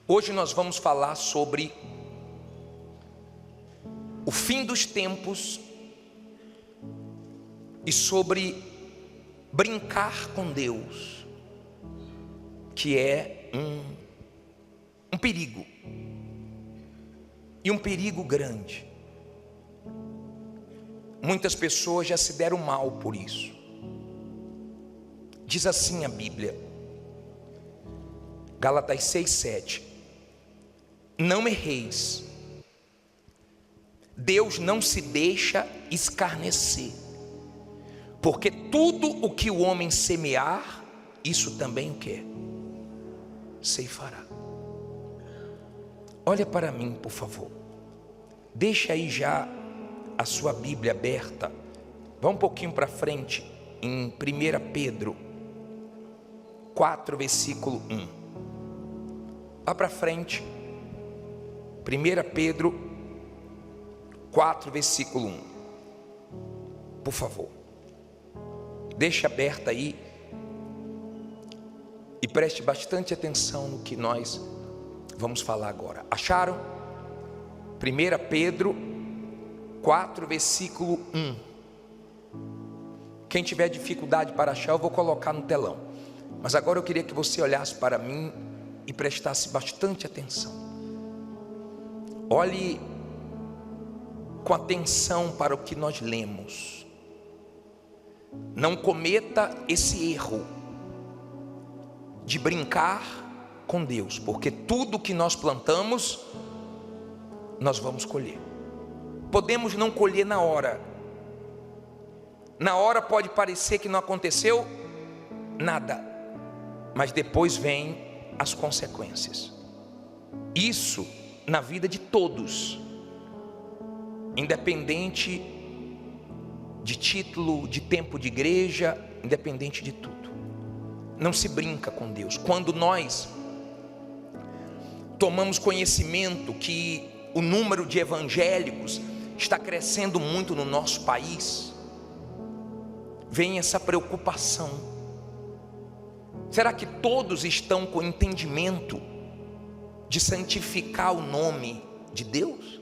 Hoje nós vamos falar sobre o fim dos tempos e sobre brincar com Deus, que é um perigo, e um perigo grande. Muitas pessoas já se deram mal por isso. Diz assim a Bíblia, Gálatas 6:7: não erreis, Deus não se deixa escarnecer, porque tudo o que o homem semear, isso também o que? Ceifará. Olha para mim, por favor. Deixa aí já a sua Bíblia aberta. Vá um pouquinho para frente, em 1 Pedro 4, versículo 1. Vá para frente. 1 Pedro 4, versículo 1. Por favor. Deixe aberta aí e preste bastante atenção no que nós vamos falar agora. Acharam? 1 Pedro 4, versículo 1. Quem tiver dificuldade para achar, eu vou colocar no telão. Mas agora eu queria que você olhasse para mim e prestasse bastante atenção. Olhe com atenção para o que nós lemos. Não cometa esse erro de brincar com Deus, porque tudo que nós plantamos, nós vamos colher. Podemos não colher na hora. Na hora pode parecer que não aconteceu nada, mas depois vem as consequências. Isso na vida de todos, independente de título, de tempo de igreja, independente de tudo. Não se brinca com Deus. Quando nós tomamos conhecimento que o número de evangélicos está crescendo muito no nosso país, vem essa preocupação. Será que todos estão com entendimento de santificar o nome de Deus?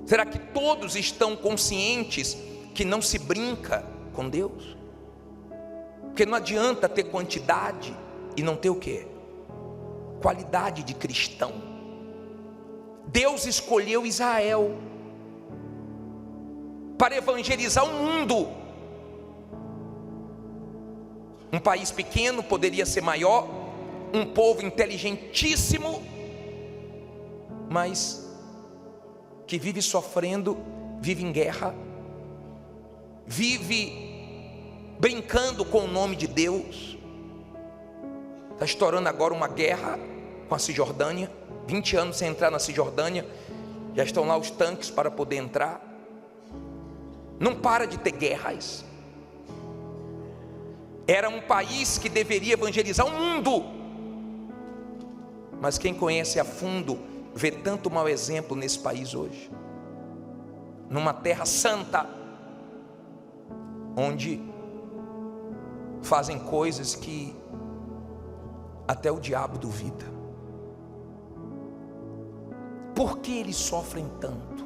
Será que todos estão conscientes que não se brinca com Deus? Porque não adianta ter quantidade e não ter o quê? Qualidade de cristão. Deus escolheu Israel para evangelizar o mundo. Um país pequeno poderia ser maior, um povo inteligentíssimo, mas que vive sofrendo, vive em guerra, vive brincando com o nome de Deus. Está estourando agora uma guerra com a Cisjordânia, 20 anos sem entrar na Cisjordânia, já estão lá os tanques para poder entrar. Não para de ter guerras. Era um país que deveria evangelizar o mundo, mas quem conhece a fundo vê tanto mau exemplo nesse país hoje, numa terra santa, onde fazem coisas que até o diabo duvida. Por que eles sofrem tanto?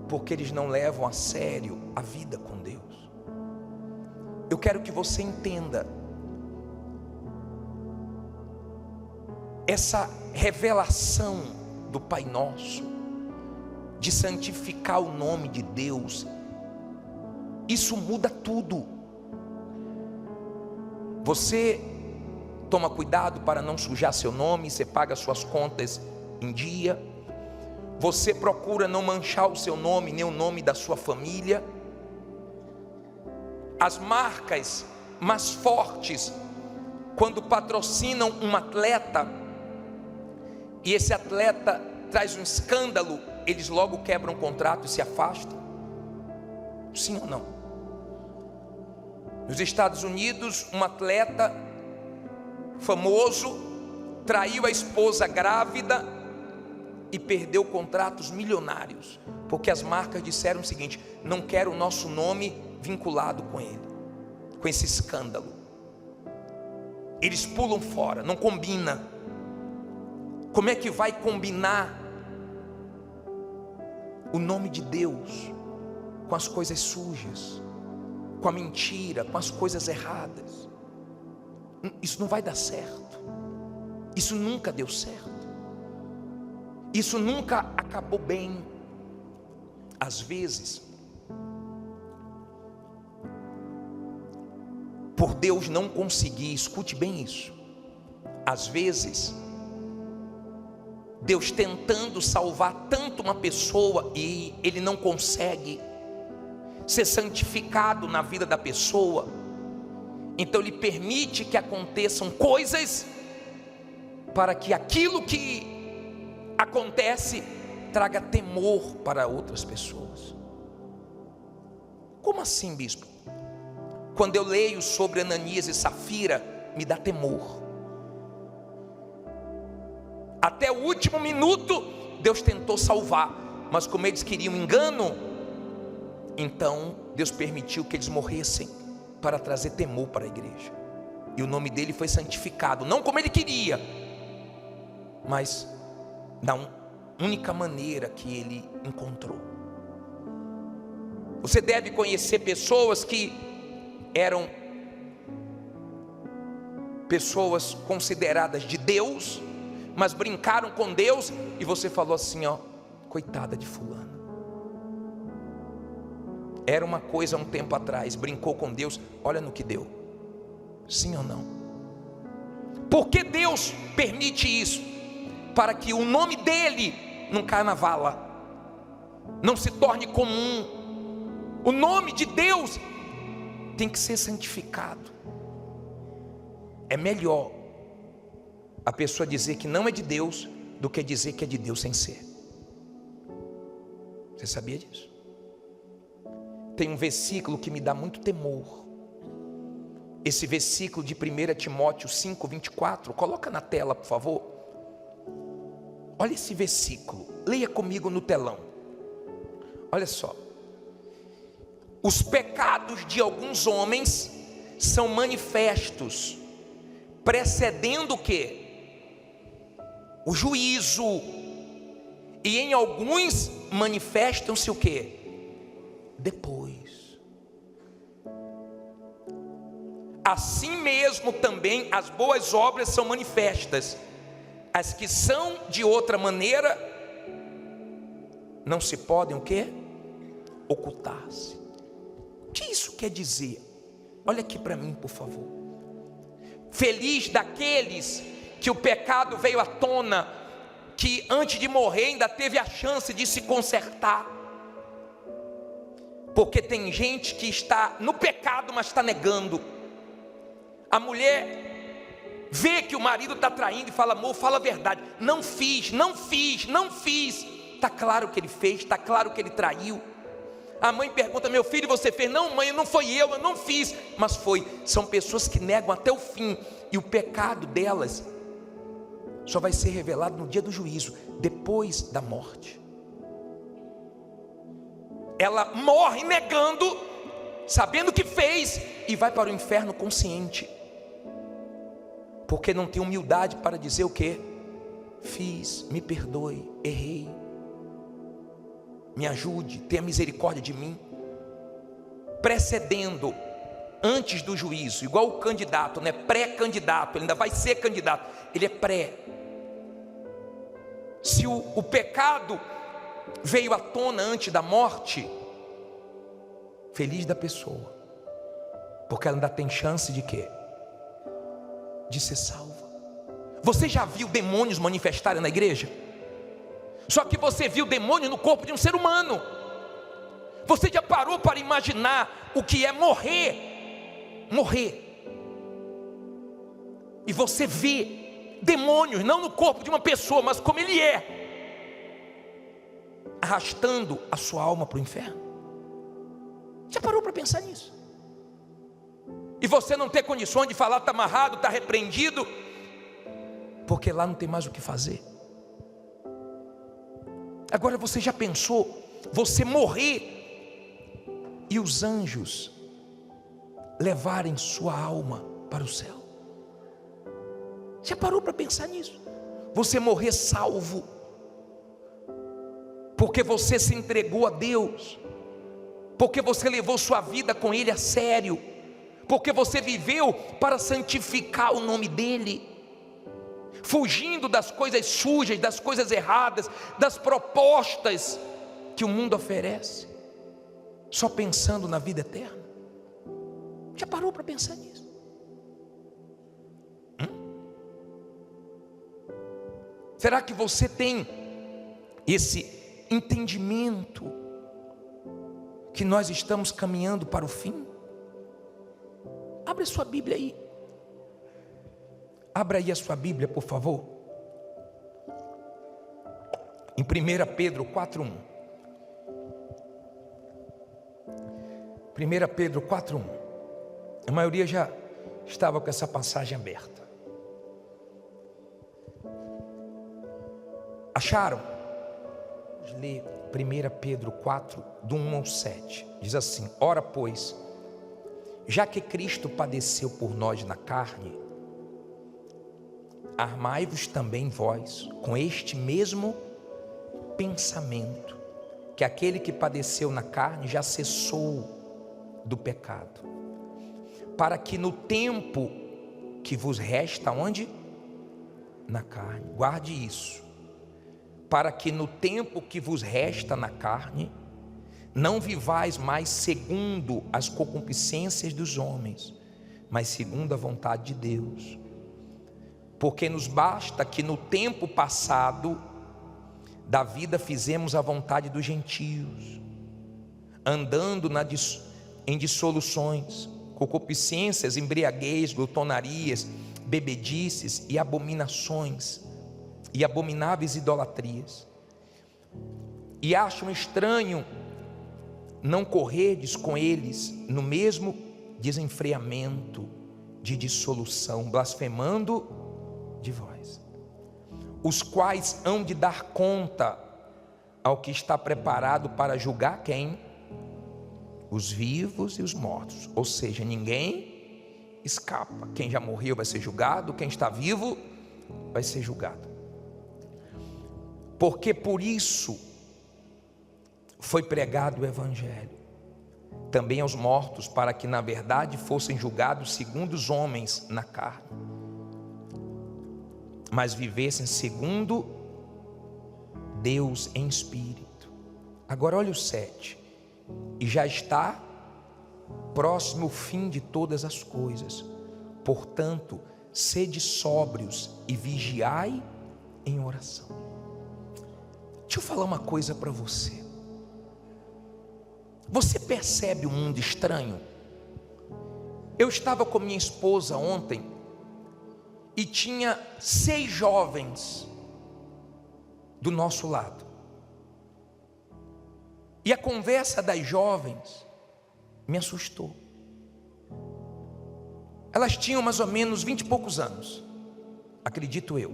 Porque eles não levam a sério a vida com Deus. Eu quero que você entenda essa revelação do Pai Nosso, de santificar o nome de Deus. Isso muda tudo. Você toma cuidado para não sujar seu nome, você paga suas contas em dia, você procura não manchar o seu nome, nem o nome da sua família. As marcas mais fortes, quando patrocinam um atleta, e esse atleta traz um escândalo, eles logo quebram o contrato e se afastam. Sim ou não? Nos Estados Unidos, um atleta famoso traiu a esposa grávida e perdeu contratos milionários, porque as marcas disseram o seguinte: não quero o nosso nome vinculado com ele, com esse escândalo. eles pulam fora, não combina. Como é que vai combinar o nome de Deus com as coisas sujas, com a mentira, com as coisas erradas? Isso não vai dar certo. Isso nunca deu certo. Isso nunca acabou bem. Às vezes, por Deus não conseguir, escute bem isso, às vezes, Deus tentando salvar tanto uma pessoa e Ele não consegue ser santificado na vida da pessoa, então Ele permite que aconteçam coisas para que aquilo que acontece traga temor para outras pessoas. Como assim, bispo? Quando eu leio sobre Ananias e Safira, me dá temor. Até o último minuto, Deus tentou salvar, mas como eles queriam engano, então Deus permitiu que eles morressem para trazer temor para a igreja. E o nome dele foi santificado, não como ele queria, mas da única maneira que ele encontrou. Você deve conhecer pessoas que eram pessoas consideradas de Deus, mas brincaram com Deus, e você falou assim, ó, coitada de fulano. Era uma coisa um tempo atrás, brincou com Deus, olha no que deu. Sim ou não? Por que Deus permite isso? Para que o nome dele não caia na vala, não se torne comum. O nome de Deus tem que ser santificado. É melhor a pessoa dizer que não é de Deus do que dizer que é de Deus sem ser. Você sabia disso? Tem um versículo que me dá muito temor. Esse versículo de 1 Timóteo 5:24, coloca na tela, por favor. Olha esse versículo, leia comigo no telão. Olha só. Os pecados de alguns homens são manifestos, precedendo o quê? O juízo. E em alguns manifestam-se o quê? Depois. Assim mesmo também as boas obras são manifestas, as que são de outra maneira não se podem o quê? Ocultar-se. O que isso quer dizer? Olha aqui para mim, por favor. Feliz daqueles que o pecado veio à tona, que antes de morrer ainda teve a chance de se consertar. Porque tem gente que está no pecado, mas está negando. A mulher vê que o marido está traindo e fala, amor, fala a verdade. Não fiz. Está claro que ele fez, está claro que ele traiu. A mãe pergunta, meu filho, você fez? Não, mãe, não foi eu não fiz. Mas foi. São pessoas que negam até o fim. E o pecado delas só vai ser revelado no dia do juízo, depois da morte. Ela morre negando, sabendo que fez, e vai para o inferno consciente, porque não tem humildade para dizer o quê? Fiz, me perdoe, errei, me ajude, tenha misericórdia de mim. Precedendo, antes do juízo, igual o candidato, né? Pré-candidato, ele ainda vai ser candidato, ele é pré. Se o pecado veio à tona antes da morte, feliz da pessoa, porque ela ainda tem chance de quê? De ser salva. Você já viu demônios manifestarem na igreja? Só que você viu demônio no corpo de um ser humano. Você já parou para imaginar o que é morrer? Morrer. E você vê demônios, não no corpo de uma pessoa, mas como ele é, arrastando a sua alma para o inferno. Já parou para pensar nisso? E você não ter condições de falar, está amarrado, está repreendido, porque lá não tem mais o que fazer. Agora você já pensou, você morrer e os anjos levarem sua alma para o céu? Já parou para pensar nisso? Você morrer salvo, porque você se entregou a Deus, porque você levou sua vida com Ele a sério, porque você viveu para santificar o nome dEle, fugindo das coisas sujas, das coisas erradas, das propostas que o mundo oferece, só pensando na vida eterna. Já parou para pensar nisso? Será que você tem esse entendimento que nós estamos caminhando para o fim? Abre a sua Bíblia aí. Abra aí a sua Bíblia, por favor. Em 1 Pedro 4:1. 1 Pedro 4:1. A maioria já estava com essa passagem aberta. Acharam? Vamos ler 1 Pedro 4, do 1 ao 7. Diz assim: ora pois, já que Cristo padeceu por nós na carne, armai-vos também vós com este mesmo pensamento, que aquele que padeceu na carne já cessou do pecado, para que no tempo que vos resta, onde? Na carne. Guarde isso. Para que no tempo que vos resta na carne, não vivais mais segundo as concupiscências dos homens, mas segundo a vontade de Deus. Porque nos basta que no tempo passado da vida fizemos a vontade dos gentios, andando em dissoluções, concupiscências, embriaguez, glutonarias, bebedices e abominações, e abomináveis idolatrias. E acham estranho não correrdes com eles no mesmo desenfreamento de dissolução, blasfemando de vós, os quais hão de dar conta ao que está preparado para julgar quem? Os vivos e os mortos. Ou seja, ninguém escapa. Quem já morreu vai ser julgado, quem está vivo vai ser julgado. Porque por isso foi pregado o Evangelho também aos mortos, para que na verdade fossem julgados segundo os homens na carne, mas vivessem segundo Deus em espírito. Agora olha o 7. E já está próximo o fim de todas as coisas, portanto sede sóbrios e vigiai em oração. Deixa eu falar uma coisa para você. Você percebe um mundo estranho? Eu estava com minha esposa ontem e tinha 6 jovens do nosso lado. E a conversa das jovens me assustou. Elas tinham mais ou menos 20 e poucos anos, acredito eu,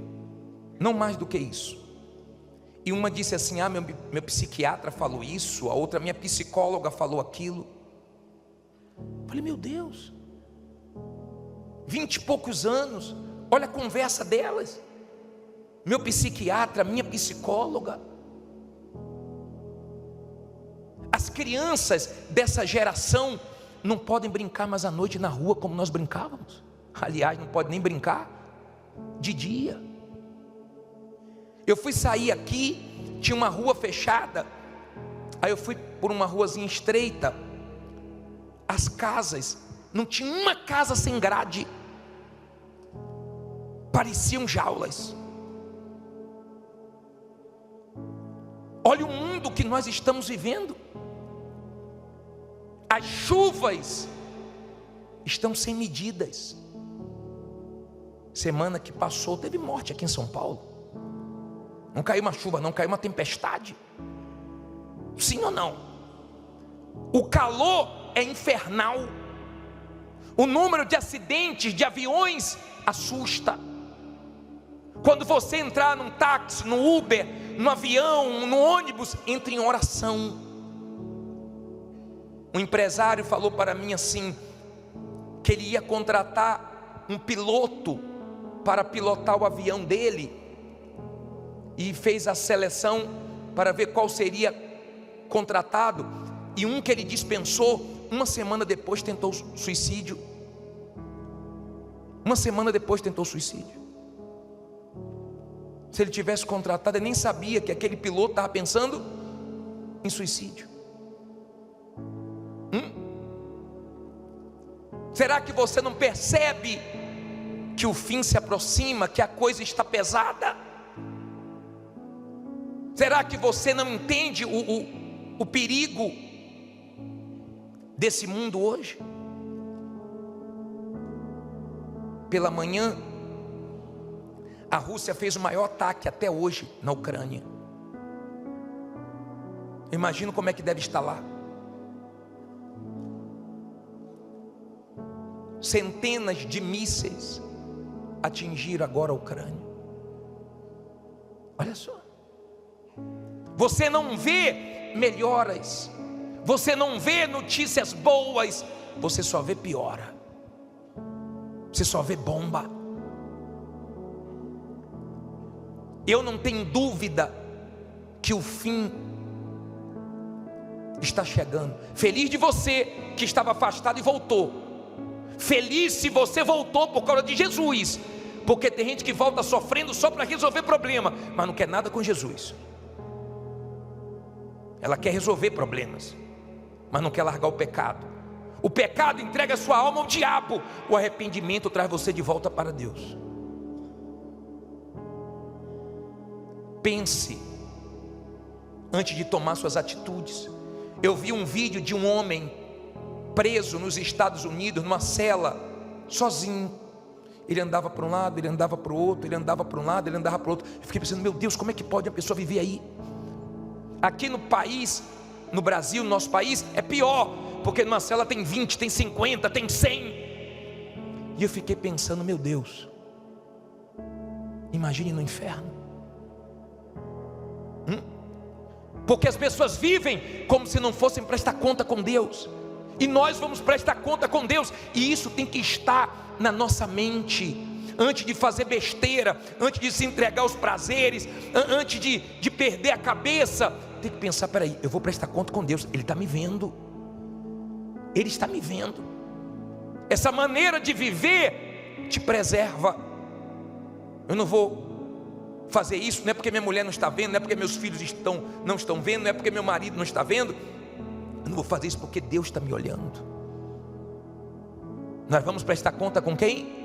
não mais do que isso. E uma disse assim: meu psiquiatra falou isso, a outra, minha psicóloga falou aquilo. Eu falei: meu Deus, 20 e poucos anos, olha a conversa delas. Meu psiquiatra, minha psicóloga. As crianças dessa geração não podem brincar mais à noite na rua como nós brincávamos. Aliás, não pode nem brincar de dia. Eu fui sair aqui, tinha uma rua fechada, aí eu fui por uma ruazinha estreita. As casas, não tinha uma casa sem grade, pareciam jaulas. Olha o mundo que nós estamos vivendo. As chuvas estão sem medidas. Semana que passou teve morte aqui em São Paulo. Não caiu uma chuva, não caiu uma tempestade. Sim ou não? O calor é infernal. O número de acidentes de aviões assusta. Quando você entrar num táxi, no Uber, no avião, no ônibus, entre em oração. Um empresário falou para mim assim, que ele ia contratar um piloto para pilotar o avião dele e fez a seleção para ver qual seria contratado, e um que ele dispensou, uma semana depois tentou suicídio. Uma semana depois tentou suicídio. Se ele tivesse contratado, ele nem sabia que aquele piloto estava pensando em suicídio. Será que você não percebe que o fim se aproxima, que a coisa está pesada? Será que você não entende o perigo desse mundo hoje? Pela manhã, a Rússia fez o maior ataque até hoje na Ucrânia. Imagino como é que deve estar lá. Centenas de mísseis atingiram agora a Ucrânia. Olha só. Você não vê melhoras, você não vê notícias boas, você só vê piora, você só vê bomba. Eu não tenho dúvida que o fim está chegando. Feliz de você que estava afastado e voltou. Feliz se você voltou por causa de Jesus, porque tem gente que volta sofrendo só para resolver problema, mas não quer nada com Jesus. Ela quer resolver problemas, mas não quer largar o pecado. O pecado entrega a sua alma ao diabo. O arrependimento traz você de volta para Deus. Pense antes de tomar suas atitudes. Eu vi um vídeo de um homem preso nos Estados Unidos, numa cela, sozinho. Ele andava para um lado, ele andava para o outro, ele andava para um lado, ele andava para o outro. Eu fiquei pensando, meu Deus, como é que pode a pessoa viver aí? Aqui no país, no Brasil, no nosso país, é pior, porque numa cela tem 20, tem 50, tem 100. E eu fiquei pensando, meu Deus, imagine no inferno. Porque as pessoas vivem como se não fossem prestar conta com Deus, e nós vamos prestar conta com Deus, e isso tem que estar na nossa mente. Antes de fazer besteira, antes de se entregar aos prazeres, antes de perder a cabeça, tem que pensar, peraí, eu vou prestar conta com Deus, Ele está me vendo, Ele está me vendo. Essa maneira de viver te preserva. Eu não vou fazer isso, não é porque minha mulher não está vendo, não é porque meus filhos não estão vendo, não é porque meu marido não está vendo. Eu não vou fazer isso porque Deus está me olhando. Nós vamos prestar conta com quem?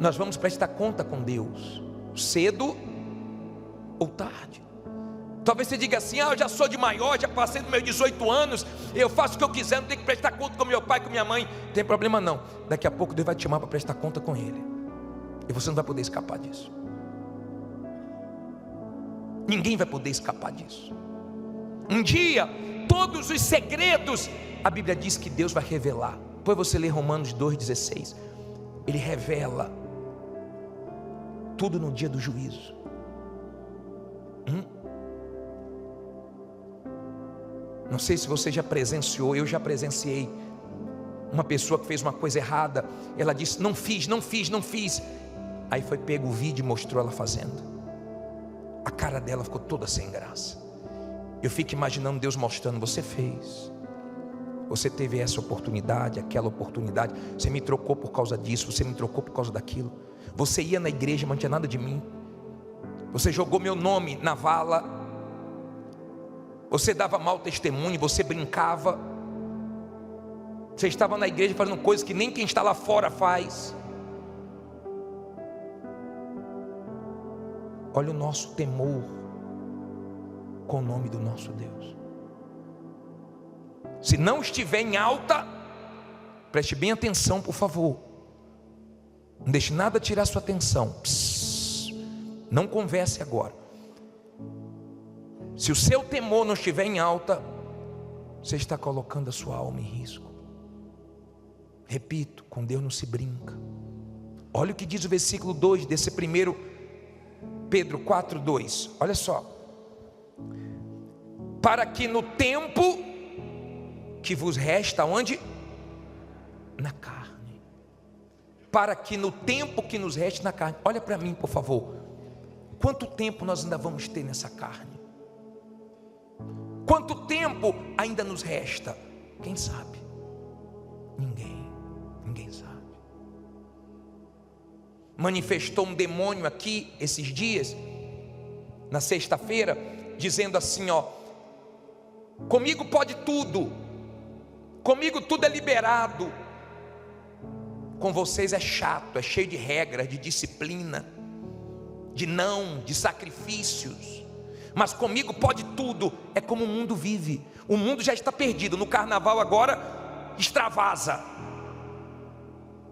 Nós vamos prestar conta com Deus, cedo ou tarde. Talvez você diga assim, eu já sou de maior, já passei dos meus 18 anos, eu faço o que eu quiser, não tenho que prestar conta com meu pai, com minha mãe. Não tem problema não, daqui a pouco Deus vai te chamar para prestar conta com Ele, e você não vai poder escapar disso. Ninguém vai poder escapar disso. Um dia, todos os segredos, a Bíblia diz que Deus vai revelar. Depois você lê Romanos 2,16. Ele revela tudo no dia do juízo. Não sei se você já presenciou, eu já presenciei uma pessoa que fez uma coisa errada. Ela disse, não fiz. Aí foi pego o vídeo e mostrou ela fazendo. A cara dela ficou toda sem graça. Eu fico imaginando Deus mostrando, você fez, você teve essa oportunidade, aquela oportunidade, você me trocou por causa disso, você me trocou por causa daquilo. Você ia na igreja, mas não tinha nada de mim. Você jogou meu nome na vala. Você dava mau testemunho, você brincava. Você estava na igreja fazendo coisas que nem quem está lá fora faz. Olha o nosso temor com o nome do nosso Deus. Se não estiver em alta, preste bem atenção, por favor. Não deixe nada tirar sua atenção. Não converse agora. Se o seu temor não estiver em alta, você está colocando a sua alma em risco. Repito, com Deus não se brinca. Olha o que diz o versículo 2 desse primeiro Pedro 4:2. Olha só. Para que no tempo que vos resta, onde? Na carne. para que no tempo que nos reste na carne, olha para mim por favor, quanto tempo nós ainda vamos ter nessa carne? Quanto tempo ainda nos resta? Quem sabe? Ninguém sabe. Manifestou um demônio aqui esses dias, na sexta-feira, dizendo assim, ó: comigo pode tudo, comigo tudo é liberado, com vocês é chato, é cheio de regras, de disciplina, de sacrifícios, mas comigo pode tudo. É como o mundo vive. O mundo já está perdido. No carnaval agora extravasa,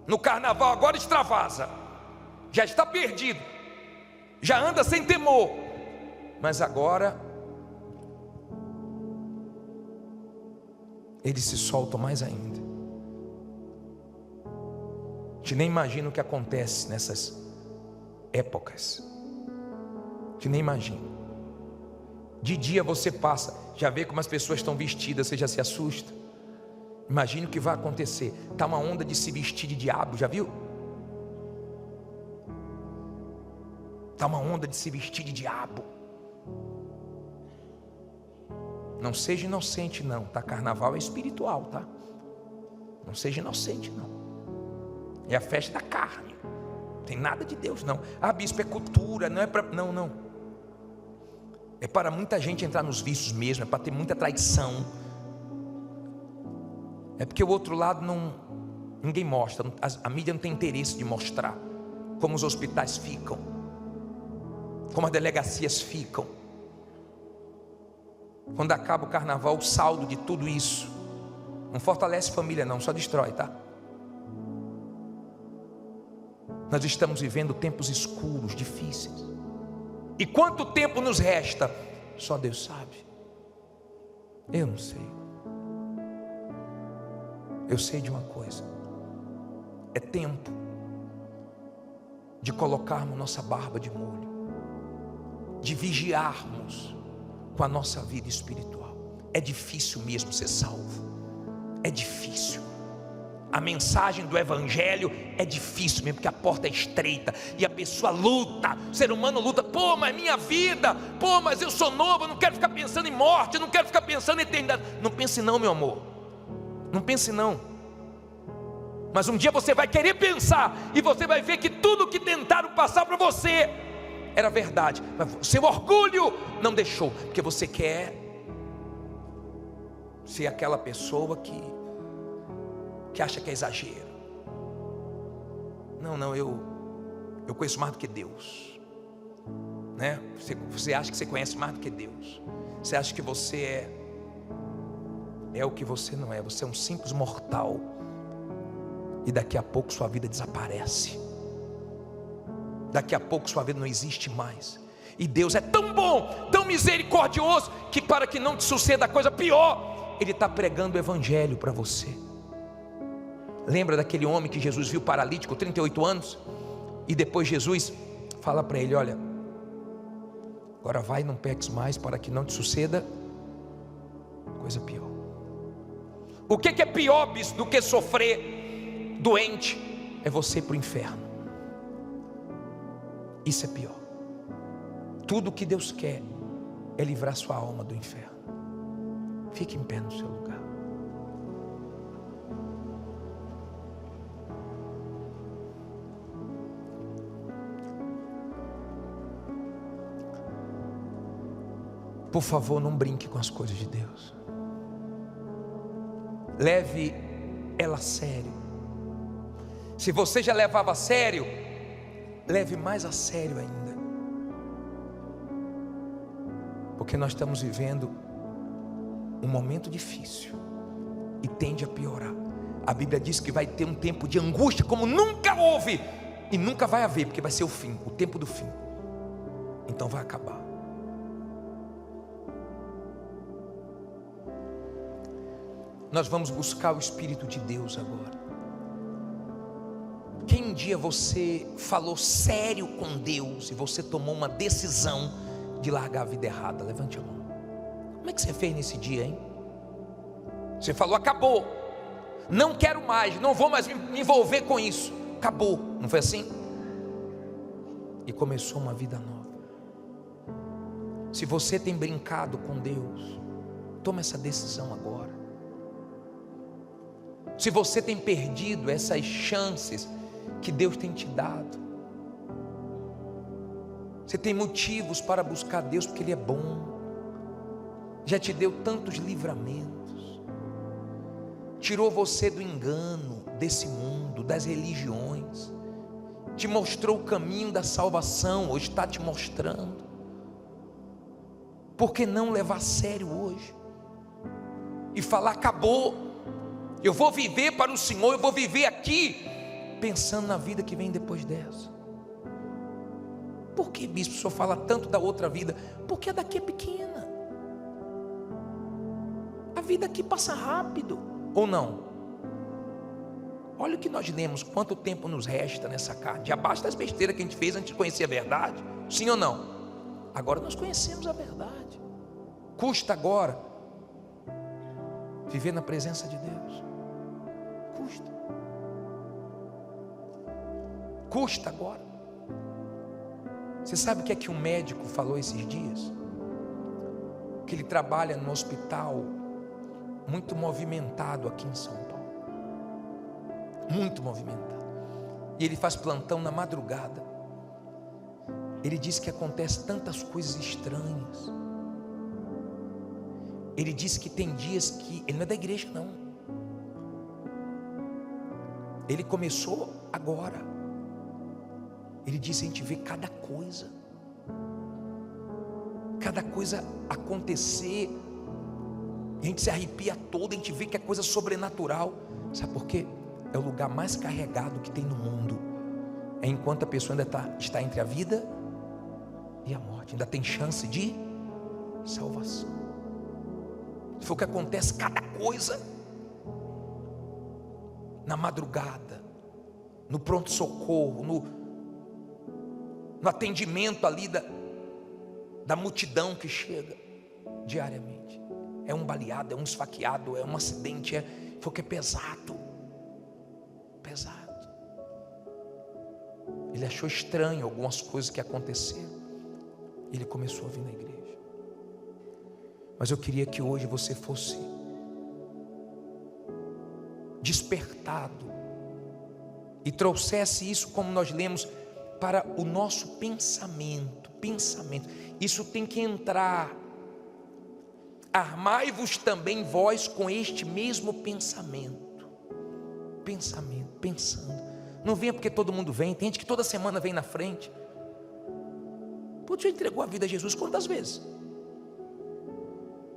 no carnaval agora extravasa, já está perdido, já anda sem temor, mas agora eles se soltam mais ainda. A gente nem imagina o que acontece nessas épocas, a gente nem imagina. De dia você passa, já vê como as pessoas estão vestidas, você já se assusta. Imagine o que vai acontecer. Está uma onda de se vestir de diabo, já viu? Está uma onda de se vestir de diabo. Não seja inocente não, tá? Carnaval é espiritual, tá? Não seja inocente não. É a festa da carne, não tem nada de Deus não. Ah, bispo, é cultura, não é para... Não. É para muita gente entrar nos vícios mesmo, é para ter muita traição. É porque o outro lado ninguém mostra, a mídia não tem interesse de mostrar como os hospitais ficam, como as delegacias ficam. Quando acaba o carnaval, o saldo de tudo isso não fortalece família não, só destrói, tá? Nós estamos vivendo tempos escuros, difíceis. E quanto tempo nos resta? Só Deus sabe. Eu não sei. Eu sei de uma coisa: é tempo de colocarmos nossa barba de molho, de vigiarmos com a nossa vida espiritual. É difícil mesmo ser salvo, é difícil. A mensagem do evangelho é difícil mesmo, porque a porta é estreita e a pessoa luta, o ser humano luta. Pô, mas minha vida, pô, mas eu sou novo, eu não quero ficar pensando em morte, eu não quero ficar pensando em eternidade. Não pense não, meu amor, não pense não. Mas um dia você vai querer pensar e você vai ver que tudo que tentaram passar para você era verdade, mas seu orgulho não deixou, porque você quer ser aquela pessoa que acha que é exagero. Não, eu conheço mais do que Deus, né? Você acha que você conhece mais do que Deus. Você acha que você é o que você não é. Você é um simples mortal, e daqui a pouco sua vida desaparece. Daqui a pouco sua vida não existe mais. E Deus é tão bom, tão misericordioso, que para que não te suceda coisa pior, Ele está pregando o evangelho para você. Lembra daquele homem que Jesus viu paralítico, 38 anos? E depois Jesus fala para ele: olha, agora vai e não peques mais, para que não te suceda coisa pior. O que é pior, bispo, do que sofrer doente? É você ir para o inferno. Isso é pior. Tudo que Deus quer é livrar sua alma do inferno. Fique em pé no seu lugar. Por favor, não brinque com as coisas de Deus. Leve ela a sério. Se você já levava a sério, leve mais a sério ainda. Porque nós estamos vivendo um momento difícil e tende a piorar. A Bíblia diz que vai ter um tempo de angústia como nunca houve, e nunca vai haver, porque vai ser o fim, o tempo do fim. Então vai acabar. Nós vamos buscar o Espírito de Deus agora. Quem um dia você falou sério com Deus e você tomou uma decisão de largar a vida errada? Levante a mão. Como é que você fez nesse dia, hein? Você falou: acabou, não quero mais, não vou mais me envolver com isso. acabou, não foi assim? E começou uma vida nova. Se você tem brincado com Deus, toma essa decisão agora. Se você tem perdido essas chances que Deus tem te dado, você tem motivos para buscar Deus porque Ele é bom, já te deu tantos livramentos, tirou você do engano desse mundo, das religiões, te mostrou o caminho da salvação, hoje está te mostrando. Por que não levar a sério hoje e falar: acabou, eu vou viver para o Senhor, eu vou viver aqui pensando na vida que vem depois dessa? Por que, bispo, o senhor fala tanto da outra vida? Porque a daqui é pequena, a vida aqui passa rápido, ou não? Olha o que nós lemos, quanto tempo nos resta nessa carne, já basta as besteiras que a gente fez antes de conhecer a verdade, sim ou não? Agora nós conhecemos a verdade. Custa agora viver na presença de Deus, custa agora. Você sabe o que é que um médico falou esses dias? Que ele trabalha num hospital muito movimentado aqui em São Paulo, muito movimentado, e ele faz plantão na madrugada. Ele diz que acontece tantas coisas estranhas. Ele diz que tem dias que ele não é da igreja, não. Ele começou agora. Ele diz: a gente vê cada coisa acontecer, a gente se arrepia todo, a gente vê que é coisa sobrenatural. Sabe por quê? É o lugar mais carregado que tem no mundo. É enquanto a pessoa ainda está entre a vida e a morte, ainda tem chance de salvação. Foi o que acontece, cada coisa, na madrugada, no pronto-socorro, no atendimento ali da multidão que chega diariamente. É um baleado, é um esfaqueado, é um acidente, foi o que é pesado. Ele achou estranho algumas coisas que aconteceram. Ele começou a vir na igreja. Mas eu queria que hoje você fosse despertado e trouxesse isso, como nós lemos, para o nosso pensamento. Isso tem que entrar. Armai-vos também vós com este mesmo pensamento, pensando. Não venha porque todo mundo vem. Tem gente que toda semana vem na frente. Pô, tu já entregou a vida a Jesus quantas vezes?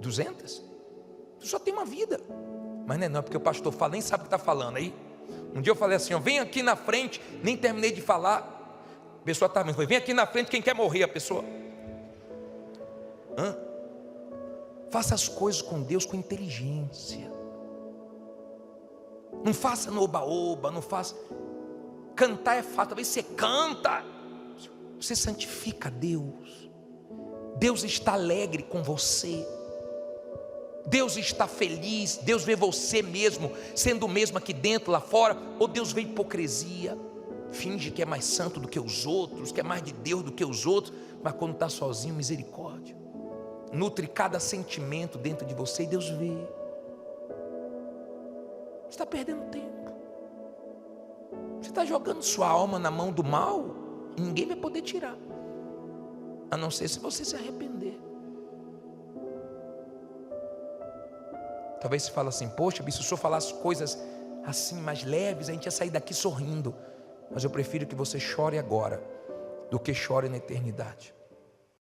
200? Tu só tem uma vida. Mas não é porque o pastor fala, nem sabe o que está falando aí. Um dia eu falei assim: ó, vem aqui na frente, nem terminei de falar, a pessoa está vem aqui na frente quem quer morrer. A pessoa, faça as coisas com Deus com inteligência. Não faça no oba-oba, não faça. Cantar é fácil, talvez você canta, você santifica Deus. Deus está alegre com você, Deus está feliz. Deus vê você mesmo sendo o mesmo aqui dentro, lá fora. Ou Deus vê hipocrisia, finge que é mais santo do que os outros, que é mais de Deus do que os outros, mas quando está sozinho, misericórdia, nutre cada sentimento dentro de você e Deus vê. Você está perdendo tempo, você está jogando sua alma na mão do mal, e ninguém vai poder tirar, a não ser se você se arrepender. Talvez você fale assim: poxa, se o senhor falasse coisas assim mais leves, a gente ia sair daqui sorrindo. Mas eu prefiro que você chore agora do que chore na eternidade.